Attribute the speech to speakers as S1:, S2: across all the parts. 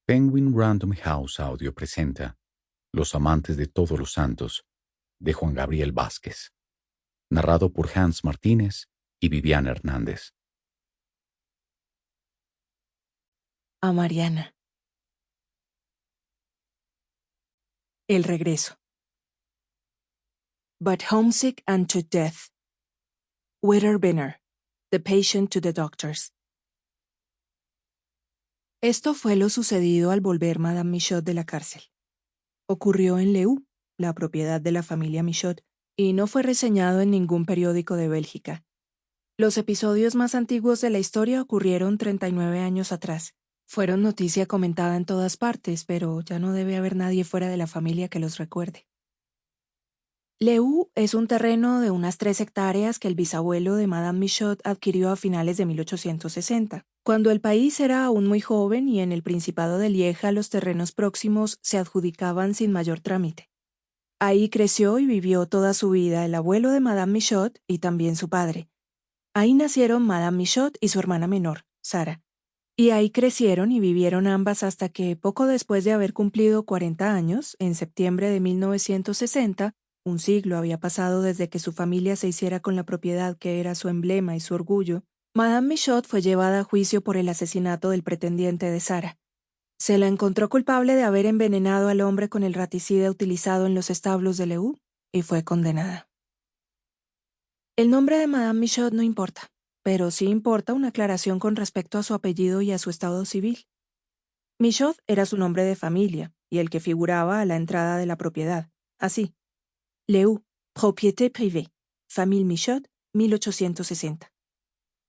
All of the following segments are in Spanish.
S1: Penguin Random House Audio presenta Los amantes de todos los santos, de Juan Gabriel Vázquez, narrado por Hans Martínez y Viviana Hernández.
S2: A Mariana. El regreso. But homesick unto death. Wetterbinner, the patient to the doctors. Esto fue lo sucedido al volver Madame Michaud de la cárcel. Ocurrió en Leu, la propiedad de la familia Michaud, y no fue reseñado en ningún periódico de Bélgica. Los episodios más antiguos de la historia ocurrieron 39 años atrás. Fueron noticia comentada en todas partes, pero ya no debe haber nadie fuera de la familia que los recuerde. Leu es un terreno de unas 3 hectáreas que el bisabuelo de Madame Michaud adquirió a finales de 1860, cuando el país era aún muy joven y en el Principado de Lieja los terrenos próximos se adjudicaban sin mayor trámite. Ahí creció y vivió toda su vida el abuelo de Madame Michaud y también su padre. Ahí nacieron Madame Michaud y su hermana menor, Sara. Y ahí crecieron y vivieron ambas hasta que, poco después de haber cumplido 40 años, en septiembre de 1960, un siglo había pasado desde que su familia se hiciera con la propiedad que era su emblema y su orgullo, Madame Michaud fue llevada a juicio por el asesinato del pretendiente de Sara. Se la encontró culpable de haber envenenado al hombre con el raticida utilizado en los establos de Leu y fue condenada. El nombre de Madame Michaud no importa, pero sí importa una aclaración con respecto a su apellido y a su estado civil. Michaud era su nombre de familia y el que figuraba a la entrada de la propiedad, así. Leu, propriété privée, famille Michaud, 1860.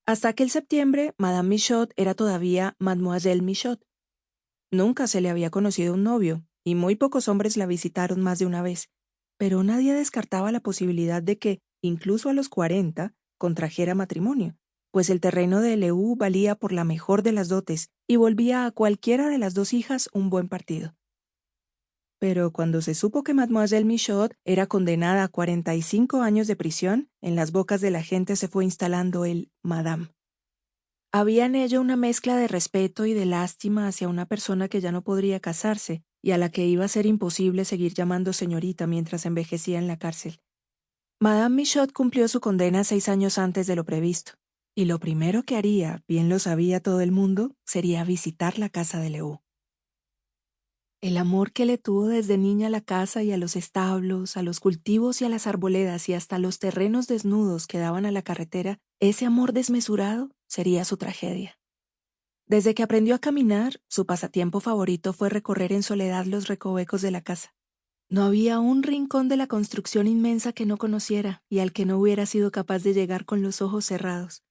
S2: Hasta aquel septiembre, Madame Michaud era todavía Mademoiselle Michaud. Nunca se le había conocido un novio, y muy pocos hombres la visitaron más de una vez, pero nadie descartaba la posibilidad de que, incluso a los 40, contrajera matrimonio, pues el terreno de Leu valía por la mejor de las dotes y volvía a cualquiera de las 2 hijas un buen partido. Pero cuando se supo que Mademoiselle Michaud era condenada a 45 años de prisión, en las bocas de la gente se fue instalando el Madame. Había en ello una mezcla de respeto y de lástima hacia una persona que ya no podría casarse y a la que iba a ser imposible seguir llamando señorita mientras envejecía en la cárcel. Madame Michaud cumplió su condena 6 años antes de lo previsto, y lo primero que haría, bien lo sabía todo el mundo, sería visitar la casa de Leu. El amor que le tuvo desde niña a la casa y a los establos, a los cultivos y a las arboledas y hasta los terrenos desnudos que daban a la carretera, ese amor desmesurado sería su tragedia. Desde que aprendió a caminar, su pasatiempo favorito fue recorrer en soledad los recovecos de la casa. No había un rincón de la construcción inmensa que no conociera y al que no hubiera sido capaz de llegar con los ojos cerrados.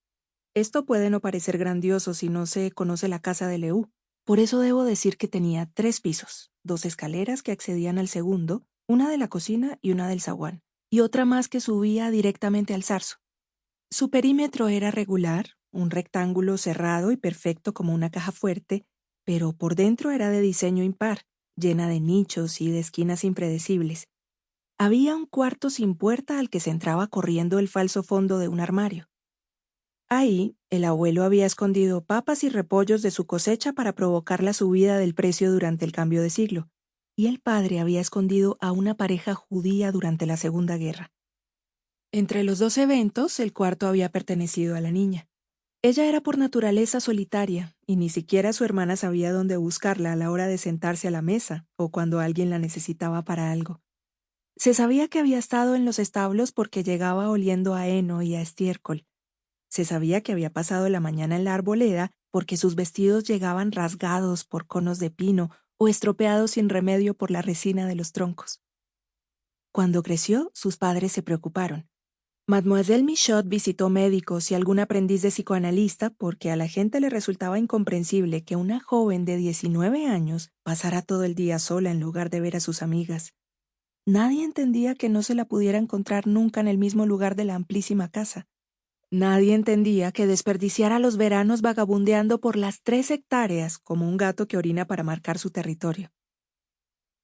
S2: Esto puede no parecer grandioso si no se conoce la casa de Leu. Por eso debo decir que tenía 3 pisos, 2 escaleras que accedían al segundo, una de la cocina y una del zaguán, y otra más que subía directamente al zarzo. Su perímetro era regular, un rectángulo cerrado y perfecto como una caja fuerte, pero por dentro era de diseño impar, llena de nichos y de esquinas impredecibles. Había un cuarto sin puerta al que se entraba corriendo el falso fondo de un armario. Ahí, el abuelo había escondido papas y repollos de su cosecha para provocar la subida del precio durante el cambio de siglo, y el padre había escondido a una pareja judía durante la Segunda Guerra. Entre los 2 eventos, el cuarto había pertenecido a la niña. Ella era por naturaleza solitaria, y ni siquiera su hermana sabía dónde buscarla a la hora de sentarse a la mesa o cuando alguien la necesitaba para algo. Se sabía que había estado en los establos porque llegaba oliendo a heno y a estiércol. Se sabía que había pasado la mañana en la arboleda porque sus vestidos llegaban rasgados por conos de pino o estropeados sin remedio por la resina de los troncos. Cuando creció, sus padres se preocuparon. Mademoiselle Michaud visitó médicos y algún aprendiz de psicoanalista porque a la gente le resultaba incomprensible que una joven de 19 años pasara todo el día sola en lugar de ver a sus amigas. Nadie entendía que no se la pudiera encontrar nunca en el mismo lugar de la amplísima casa. Nadie entendía que desperdiciara los veranos vagabundeando por las 3 hectáreas como un gato que orina para marcar su territorio.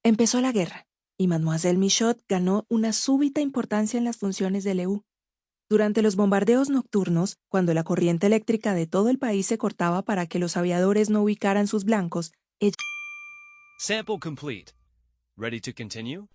S2: Empezó la guerra, y Mademoiselle Michaud ganó una súbita importancia en las funciones de Leu. Durante los bombardeos nocturnos, cuando la corriente eléctrica de todo el país se cortaba para que los aviadores no ubicaran sus blancos, ella
S3: Sample complete. Ready to continue?